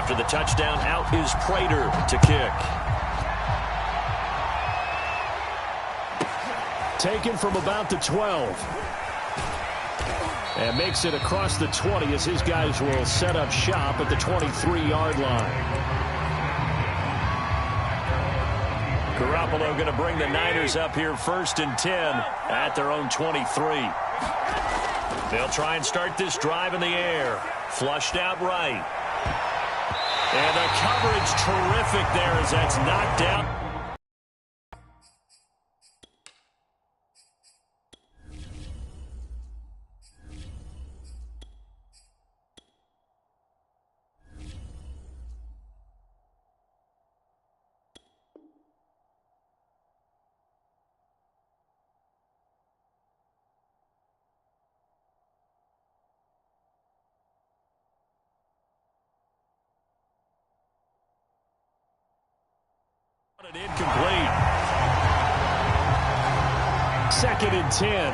After the touchdown, out is Prater to kick. Taken from about the 12. And makes it across the 20 as his guys will set up shop at the 23-yard line. Garoppolo going to bring the Niners up here 1st and 10 at their own 23. They'll try and start this drive in the air. Flushed out right. And the coverage terrific there as that's knocked out. Incomplete. 2nd and 10.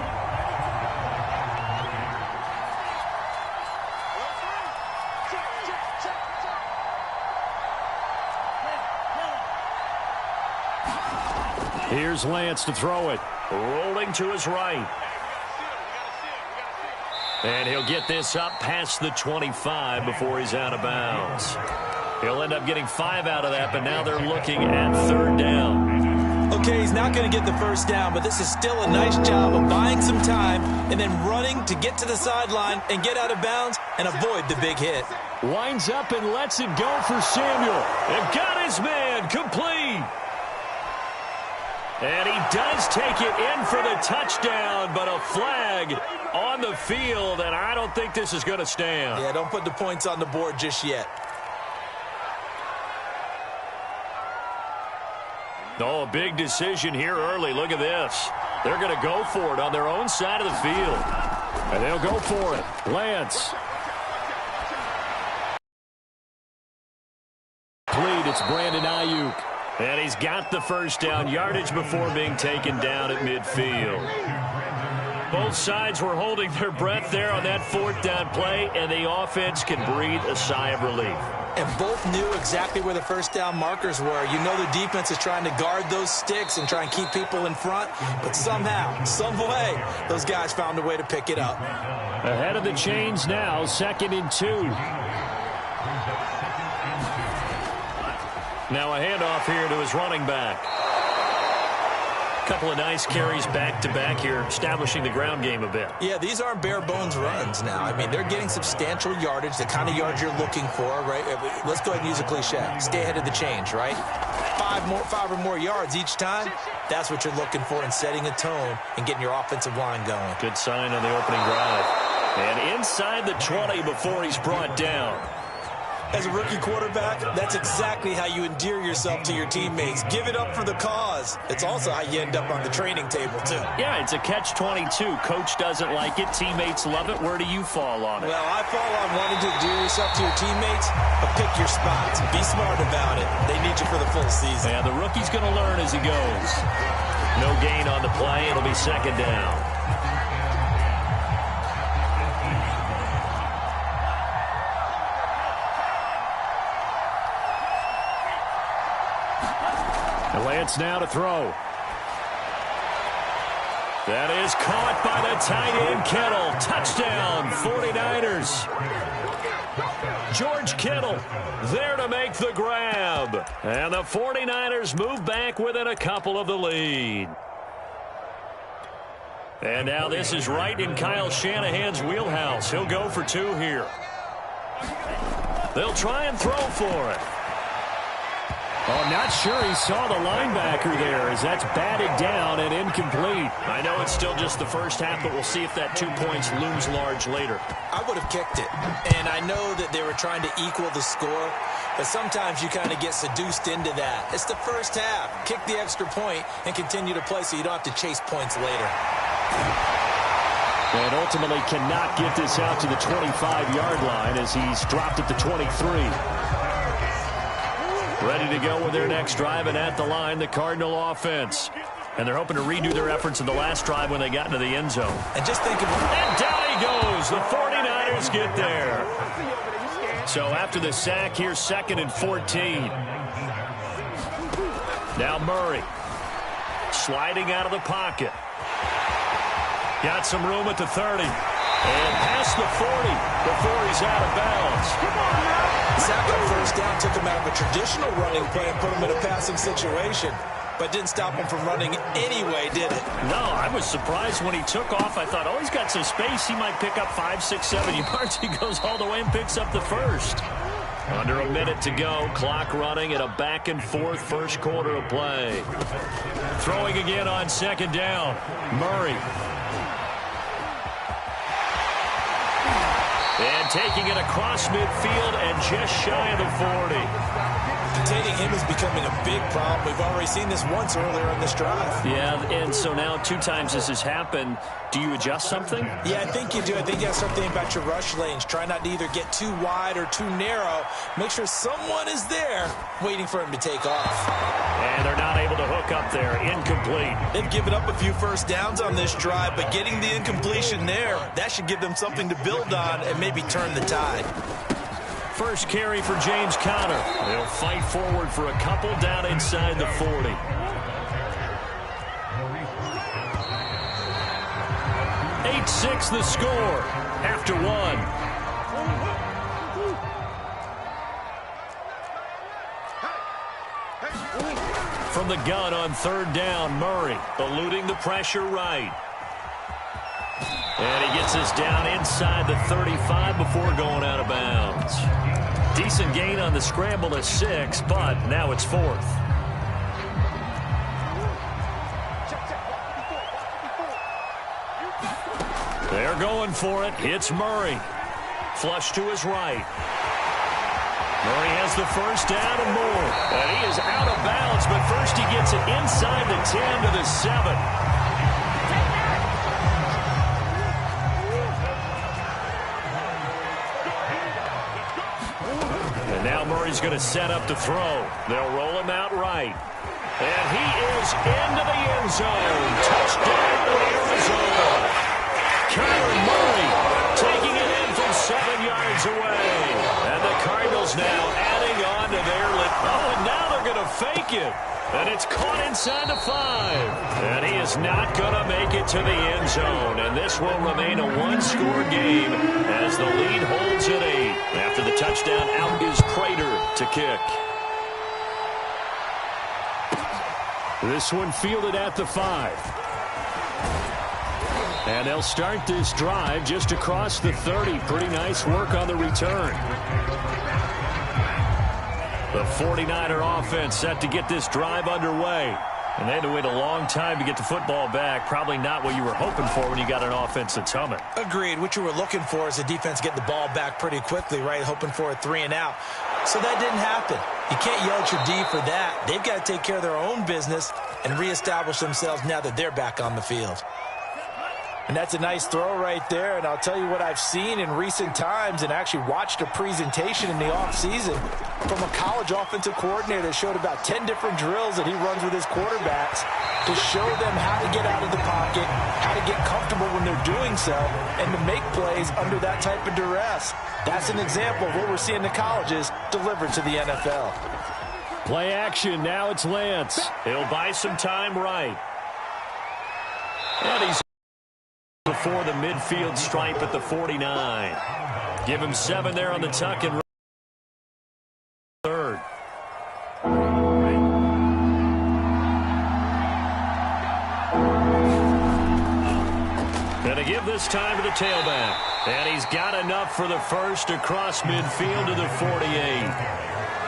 Here's Lance to throw it. Rolling to his right. And he'll get this up past the 25 before he's out of bounds. He'll end up getting 5 out of that, but now they're looking at 3rd down. Okay, he's not going to get the 1st down, but this is still a nice job of buying some time and then running to get to the sideline and get out of bounds and avoid the big hit. Winds up and lets it go for Samuel. They've got his man complete. And he does take it in for the touchdown, but a flag on the field, and I don't think this is going to stand. Yeah, don't put the points on the board just yet. Oh, a big decision here early. Look at this. They're going to go for it on their own side of the field. And they'll go for it. Lance. Lead, it's Brandon Ayuk. And he's got the 1st down yardage before being taken down at midfield. Both sides were holding their breath there on that 4th down play, and the offense can breathe a sigh of relief. And both knew exactly where the 1st down markers were. You know the defense is trying to guard those sticks and try and keep people in front, but somehow, some way, those guys found a way to pick it up. Ahead of the chains now, 2nd and 2. Now a handoff here to his running back. Couple of nice carries back-to-back here, establishing the ground game a bit. Yeah, these aren't bare-bones runs now. I mean, they're getting substantial yardage, the kind of yards you're looking for, right? Let's go ahead and use a cliche. Stay ahead of the change, right? 5 or more yards each time, that's what you're looking for in setting a tone and getting your offensive line going. Good sign on the opening drive. And inside the 20 before he's brought down. As a rookie quarterback, that's exactly how you endear yourself to your teammates. Give it up for the cause. It's also how you end up on the training table, too. Yeah, it's a catch-22. Coach doesn't like it. Teammates love it. Where do you fall on it? Well, I fall on wanting to endear yourself to your teammates, but pick your spots. Be smart about it. They need you for the full season. Yeah, the rookie's going to learn as he goes. No gain on the play. It'll be 2nd down. Lance now to throw. That is caught by the tight end, Kittle. Touchdown, 49ers. George Kittle there to make the grab. And the 49ers move back within a couple of the lead. And now this is right in Kyle Shanahan's wheelhouse. He'll go for 2 here. They'll try and throw for it. Oh, I'm not sure he saw the linebacker there as that's batted down and incomplete. I know it's still just the first half, but we'll see if that 2 points looms large later. I would have kicked it, and I know that they were trying to equal the score, but sometimes you kind of get seduced into that. It's the first half. Kick the extra point and continue to play so you don't have to chase points later. And ultimately cannot get this out to the 25-yard line as he's dropped at the 23. Ready to go with their next drive, and at the line, the Cardinal offense. And they're hoping to redo their efforts in the last drive when they got into the end zone. And just think of it. And down he goes. The 49ers get there. So after the sack, here's 2nd and 14. Now Murray. Sliding out of the pocket. Got some room at the 30. And past the 40 before he's out of bounds. Sack on first down took him out of a traditional running play and put him in a passing situation. But didn't stop him from running anyway, did it? No, I was surprised when he took off. I thought, oh, he's got some space. He might pick up 5, 6, 7 yards. He goes all the way and picks up the first. Under a minute to go. Clock running at a back-and-forth first quarter of play. Throwing again on 2nd down. Murray. And taking it across midfield and just shy of the 40. Containing him is becoming a big problem. We've already seen this once earlier in this drive. Yeah, and so now 2 times this has happened. Do you adjust something? Yeah, I think you do. I think you have to start thinking about your rush lanes. Try not to either get too wide or too narrow. Make sure someone is there waiting for him to take off. And they're not able to hook up there. Incomplete. They've given up a few first downs on this drive, but getting the incompletion there, that should give them something to build on and maybe turn the tide. First carry for James Conner. They'll fight forward for a couple down inside the 40. (8-6) the score after 1. From the gun on 3rd down, Murray eluding the pressure right. And he gets us down inside the 35 before going out of bounds. Decent gain on the scramble of 6, but now it's 4th. They're going for it. It's Murray. Flush to his right. Murray has the first down and more. And he is out of bounds, but first he gets it inside the 10 to the 7. And now Murray's going to set up to throw. They'll roll him out right. And he is into the end zone. Touchdown, Arizona. Kyler Murray taking it in from 7 yards away. And the Cardinals now adding on to their lead. Oh, and now they're going to fake it. And it's caught inside the 5. And he is not going to make it to the end zone. And this will remain a one-score game as the lead holds at 8. After the touchdown, out is Prater to kick. This one fielded at the 5. And they'll start this drive just across the 30. Pretty nice work on the return. The 49er offense set to get this drive underway. And they had to wait a long time to get the football back. Probably not what you were hoping for when you got an offense that's humming. Agreed. What you were looking for is the defense getting the ball back pretty quickly, right? Hoping for a 3 and out. So that didn't happen. You can't yell at your D for that. They've got to take care of their own business and reestablish themselves now that they're back on the field. And that's a nice throw right there. And I'll tell you what I've seen in recent times and actually watched a presentation in the offseason from a college offensive coordinator that showed about 10 different drills that he runs with his quarterbacks to show them how to get out of the pocket, how to get comfortable when they're doing so, and to make plays under that type of duress. That's an example of what we're seeing the colleges delivered to the NFL. Play action. Now it's Lance. He'll buy some time right. And he's before the midfield stripe at the 49. Give him 7 there on the tuck and 3rd. Gonna give this time to the tailback. And he's got enough for the first across midfield to the 48.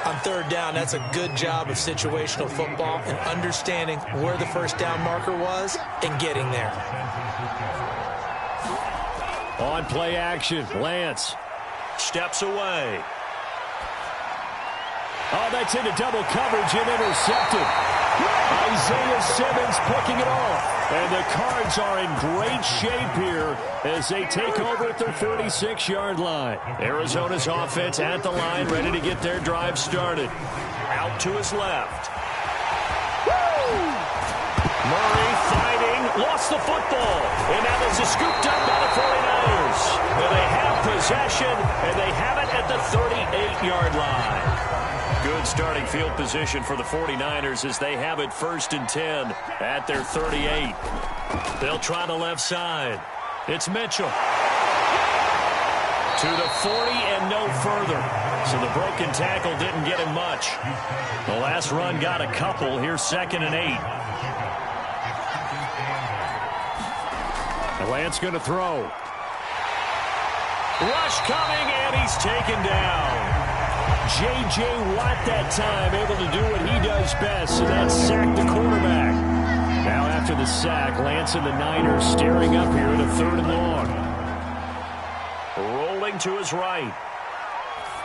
On 3rd down, that's a good job of situational football and understanding where the first down marker was and getting there. On play action, Lance steps away. Oh, that's into double coverage and intercepted. Isaiah Simmons picking it off. And the Cards are in great shape here as they take over at their 46-yard line. Arizona's offense at the line, ready to get their drive started. Out to his left. Murray fighting, lost the football. And now there's a scooped up by the 49ers. And they have possession, and they have it at the 38-yard line. Good starting field position for the 49ers as they have it 1st and 10 at their 38. They'll try the left side. It's Mitchell. To the 40 and no further. So the broken tackle didn't get him much. The last run got a couple. Here's 2nd and 8. Lance going to throw. Rush coming, and he's taken down. J.J. Watt that time able to do what he does best, and that's sack the quarterback. Now after the sack, Lance and the Niners staring up here at a 3rd and long. Rolling to his right.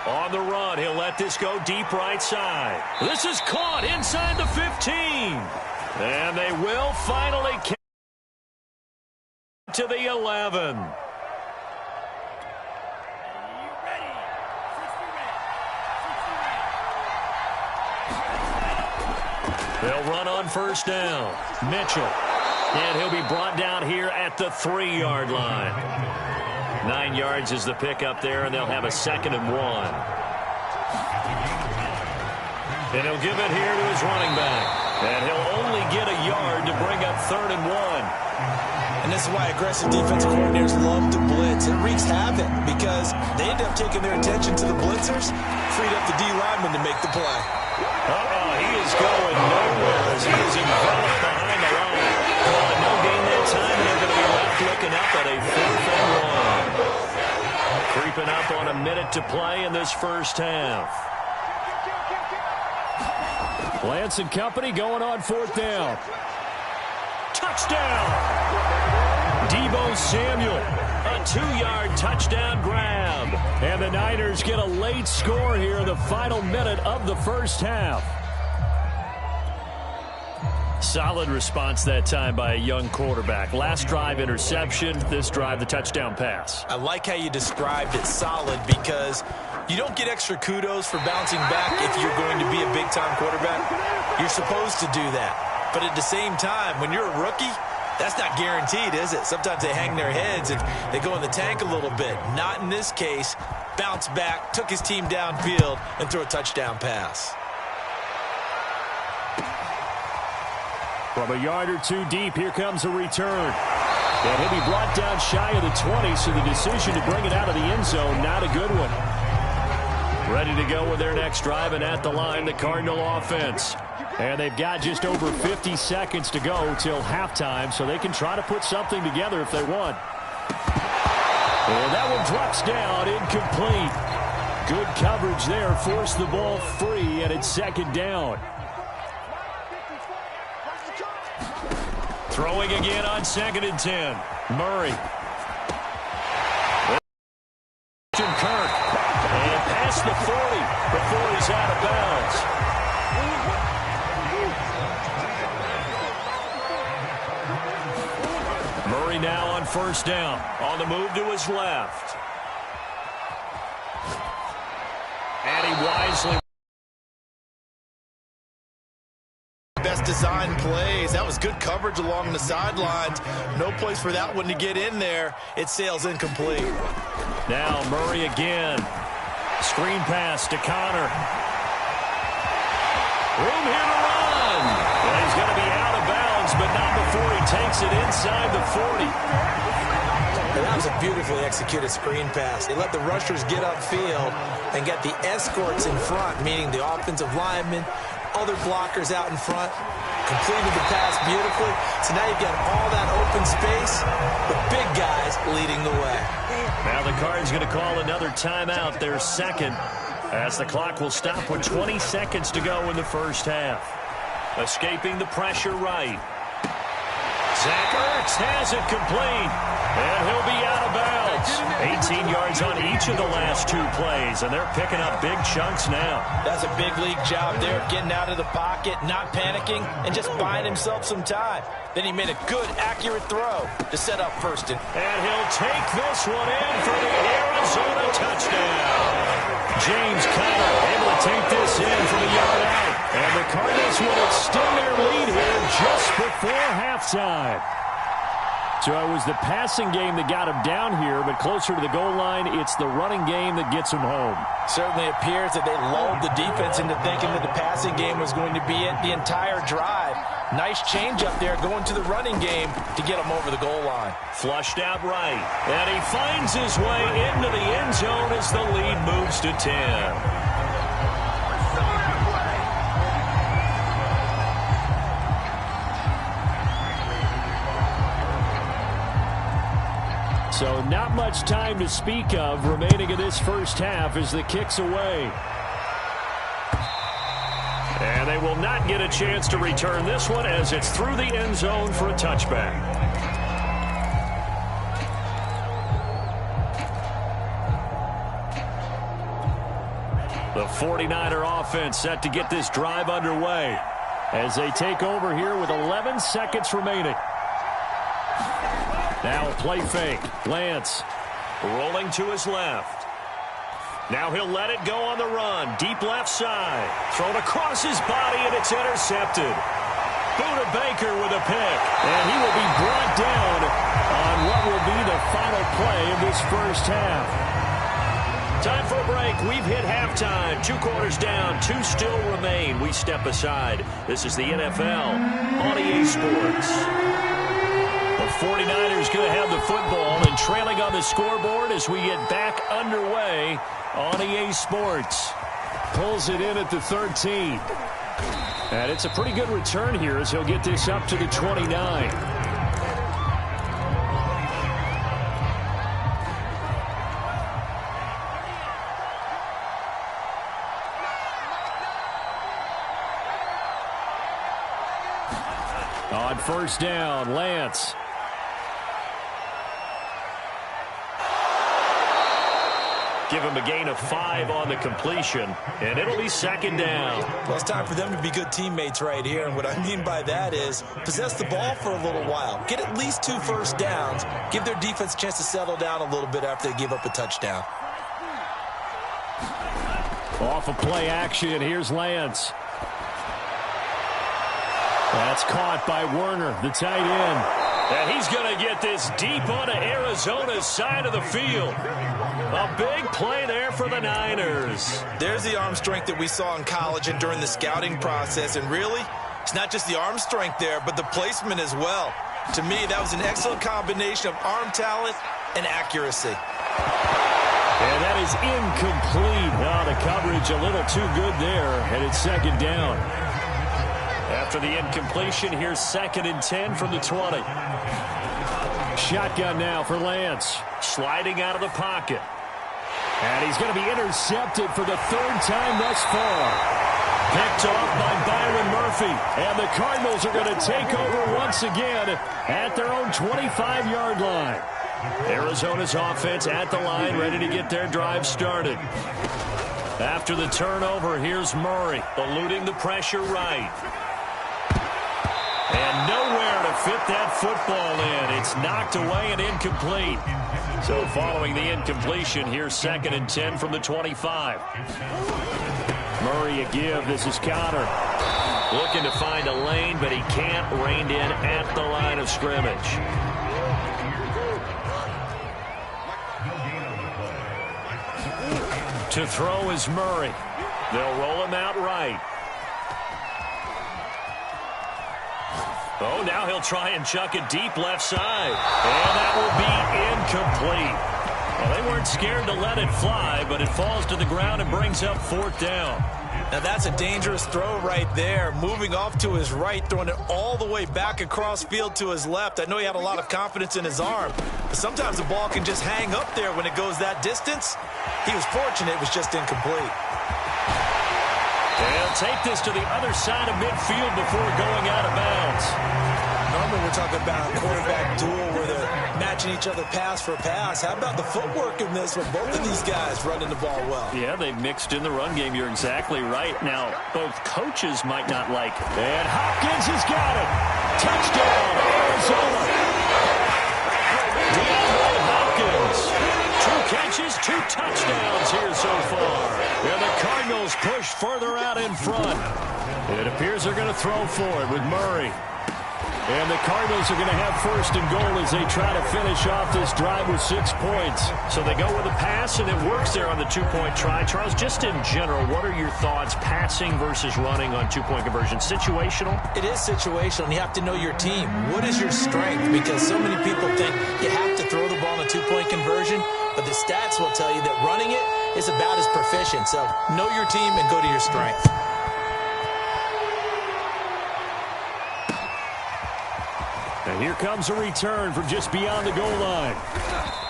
On the run, he'll let this go deep right side. This is caught inside the 15. And they will finally catch to the 11. They'll run on 1st down. Mitchell. And he'll be brought down here at the 3-yard line. 9 yards is the pickup there, and they'll have a 2nd and 1. And he'll give it here to his running back. And he'll only get a yard to bring up 3rd and 1. And this is why aggressive defensive coordinators love to blitz. It wreaks havoc because they end up taking their attention to the blitzers, freed up the D lineman to make the play. He is going nowhere as he is enveloped behind the line. No gain that time, and they're going to be left looking up at a 4th and 1. Creeping up on a minute to play in this first half. Lance and company going on 4th down. Touchdown! Deebo Samuel. A 2-yard touchdown grab. And the Niners get a late score here in the final minute of the first half. Solid response that time by a young quarterback. Last drive interception, this drive the touchdown pass. I like how you described it solid because you don't get extra kudos for bouncing back if you're going to be a big-time quarterback. You're supposed to do that. But at the same time, when you're a rookie, that's not guaranteed, is it? Sometimes they hang their heads and they go in the tank a little bit. Not in this case. Bounce back, took his team downfield, and threw a touchdown pass. From a yard or two deep, here comes a return. And he'll be brought down shy of the 20, so the decision to bring it out of the end zone, not a good one. Ready to go with their next drive, and at the line, the Cardinal offense. And they've got just over 50 seconds to go till halftime, so they can try to put something together if they want. And that one drops down, incomplete. Good coverage there, forced the ball free, and it's 2nd down. Throwing again on 2nd and 10. Murray. Kirk. And past the 40 before he's out of bounds. Murray now on 1st down. On the move to his left. And he wisely. Best design plays. That was good coverage along the sidelines. No place for that one to get in there. It sails incomplete. Now Murray again. Screen pass to Connor. Room here to run. And he's going to be out of bounds, but not before he takes it inside the 40. And that was a beautifully executed screen pass. They let the rushers get upfield and get the escorts in front, meaning the offensive linemen, other blockers out in front, completed the pass beautifully. So now you've got all that open space with big guys leading the way. Now the Cards going to call another timeout, their 2nd, as the clock will stop with 20 seconds to go in the first half. Escaping the pressure right. Zach Ertz has it complete, and he'll be out of bounds. 18 yards on each of the last 2 plays, and they're picking up big chunks now. That's a big league job there, getting out of the pocket, not panicking, and just buying himself some time. Then he made a good, accurate throw to set up 1st. And he'll take this one in for the Arizona touchdown. James Conner able to take this in from a yard out. And the Cardinals will extend their lead here just before halftime. So it was the passing game that got him down here, but closer to the goal line, it's the running game that gets him home. Certainly appears that they lulled the defense into thinking that the passing game was going to be it the entire drive. Nice change up there going to the running game to get him over the goal line. Flushed out right, and he finds his way into the end zone as the lead moves to 10. So not much time to speak of remaining in this first half as the kick's away. And they will not get a chance to return this one as it's through the end zone for a touchback. The 49er offense set to get this drive underway as they take over here with 11 seconds remaining. Now a play fake. Lance rolling to his left. Now he'll let it go on the run. Deep left side. Thrown across his body, and it's intercepted. Buda Baker with a pick. And he will be brought down on what will be the final play of this first half. Time for a break. We've hit halftime. 2 quarters down. 2 still remain. We step aside. This is the NFL on EA Sports. The 49ers going to have the football and trailing on the scoreboard as we get back underway on EA Sports. Pulls it in at the 13. And it's a pretty good return here as he'll get this up to the 29. On first down, Lance. Give him a gain of 5 on the completion, and it'll be second down. Well, it's time for them to be good teammates right here, and what I mean by that is possess the ball for a little while. Get at least 2 first downs. Give their defense a chance to settle down a little bit after they give up a touchdown. Off of play action, here's Lance. That's caught by Werner, the tight end. And he's going to get this deep onto Arizona's side of the field. A big play there for the Niners. There's the arm strength that we saw in college and during the scouting process. And really, it's not just the arm strength there, but the placement as well. To me, that was an excellent combination of arm talent and accuracy. And that is incomplete. Oh, the coverage a little too good there, and it's second down. After the incompletion, here's 2nd and 10 from the 20. Shotgun now for Lance. Sliding out of the pocket. And he's going to be intercepted for the 3rd time thus far. Picked off by Byron Murphy. And the Cardinals are going to take over once again at their own 25-yard line. Arizona's offense at the line, ready to get their drive started. After the turnover, here's Murray, eluding the pressure right. And nowhere to fit that football in. It's knocked away and incomplete. So following the incompletion, here's 2nd and 10 from the 25. Murray a give. This is Connor. Looking to find a lane, but he can't. Reined in at the line of scrimmage. To throw is Murray. They'll roll him out right. Oh, now he'll try and chuck it deep left side. And that will be incomplete. Well, they weren't scared to let it fly, but it falls to the ground and brings up 4th down. Now that's a dangerous throw right there. Moving off to his right, throwing it all the way back across field to his left. I know he had a lot of confidence in his arm, but sometimes the ball can just hang up there when it goes that distance. He was fortunate it was just incomplete. They'll take this to the other side of midfield before going out of bounds. Normally we're talking about a quarterback duel where they're matching each other pass for pass. How about the footwork in this with both of these guys running the ball well? Yeah, they've mixed in the run game. You're exactly right. Now, both coaches might not like it. And Hopkins has got it. Touchdown, Arizona. DeAndre Hopkins. 2 catches, 2 touchdowns here so far. And the Cardinals push further out in front. It appears they're going to throw for it with Murray. And the Cardinals are going to have first and goal as they try to finish off this drive with 6 points. So they go with a pass, and it works there on the two-point try. Charles, just in general, what are your thoughts passing versus running on two-point conversion? Situational? It is situational, and you have to know your team. What is your strength? Because so many people think you have to throw the ball in a two-point conversion, but the stats will tell you that running it is about as proficient. So know your team and go to your strength. And here comes a return from just beyond the goal line.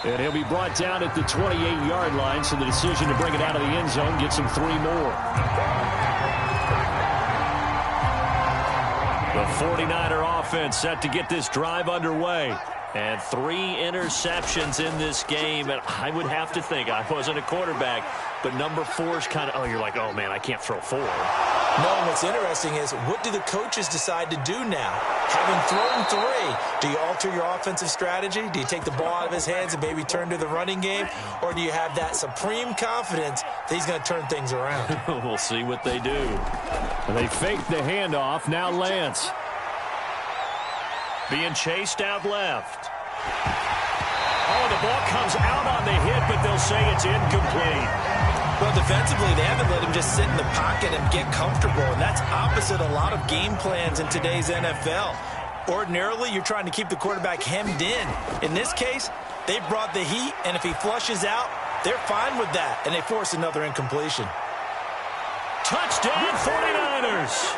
And he'll be brought down at the 28-yard line, so the decision to bring it out of the end zone gets him 3 more. The 49er offense set to get this drive underway. And 3 interceptions in this game. And I would have to think, I wasn't a quarterback, but number 4 is kind of, you're like, oh, man, I can't throw 4. No, and what's interesting is, what do the coaches decide to do now? Having thrown 3, do you alter your offensive strategy? Do you take the ball out of his hands and maybe turn to the running game? Or do you have that supreme confidence that he's going to turn things around? We'll see what they do. And they fake the handoff. Now Lance. Being chased out left. Oh, the ball comes out on the hit, but they'll say it's incomplete. Well, defensively, they haven't let him just sit in the pocket and get comfortable, and that's opposite a lot of game plans in today's NFL. Ordinarily, you're trying to keep the quarterback hemmed in. In this case, they brought the heat, and if he flushes out, they're fine with that, and they force another incompletion. Touchdown, 49ers.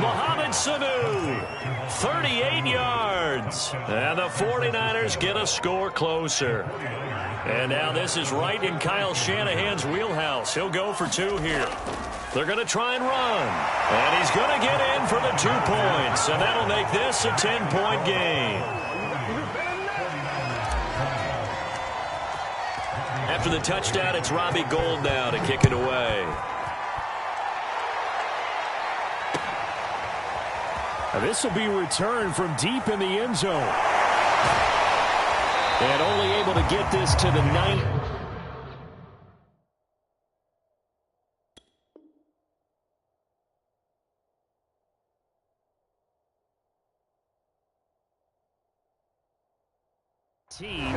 Mohamed Sanu, 38 yards. And the 49ers get a score closer. And now this is right in Kyle Shanahan's wheelhouse. He'll go for 2 here. They're going to try and run. And he's going to get in for the 2 points. And that'll make this a 10-point game. After the touchdown, it's Robbie Gould now to kick it away. This will be returned from deep in the end zone. And only able to get this to the 9.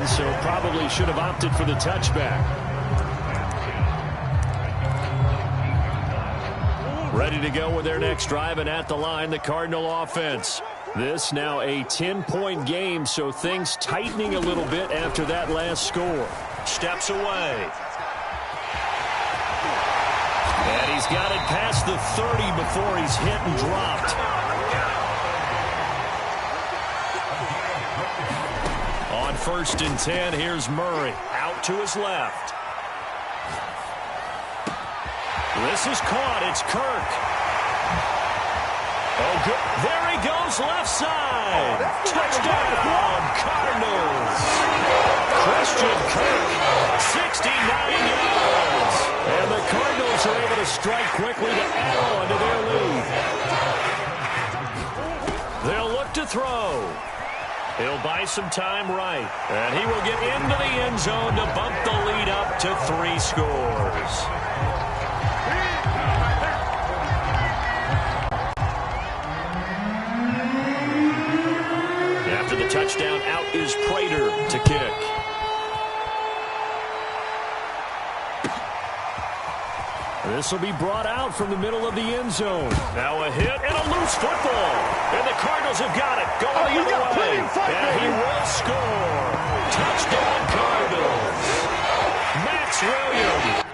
So probably should have opted for the touchback. Ready to go with their next drive, and at the line, the Cardinal offense. This now a 10-point game, so things tightening a little bit after that last score. Steps away. And he's got it past the 30 before he's hit and dropped. On 1st and 10, here's Murray. Out to his left. This is caught. It's Kirk. Oh, good. There he goes, left side. Touchdown, Cardinals. Christian Kirk, 69 yards. And the Cardinals are able to strike quickly to add on to their lead. They'll look to throw. He'll buy some time right. And he will get into the end zone to bump the lead up to 3 scores. After the touchdown, out is Prater to kick. This will be brought out from the middle of the end zone. Now a hit and a loose football. And the Cardinals have got it. Going the other way. And he will score. Touchdown, Cardinals. Max Williams.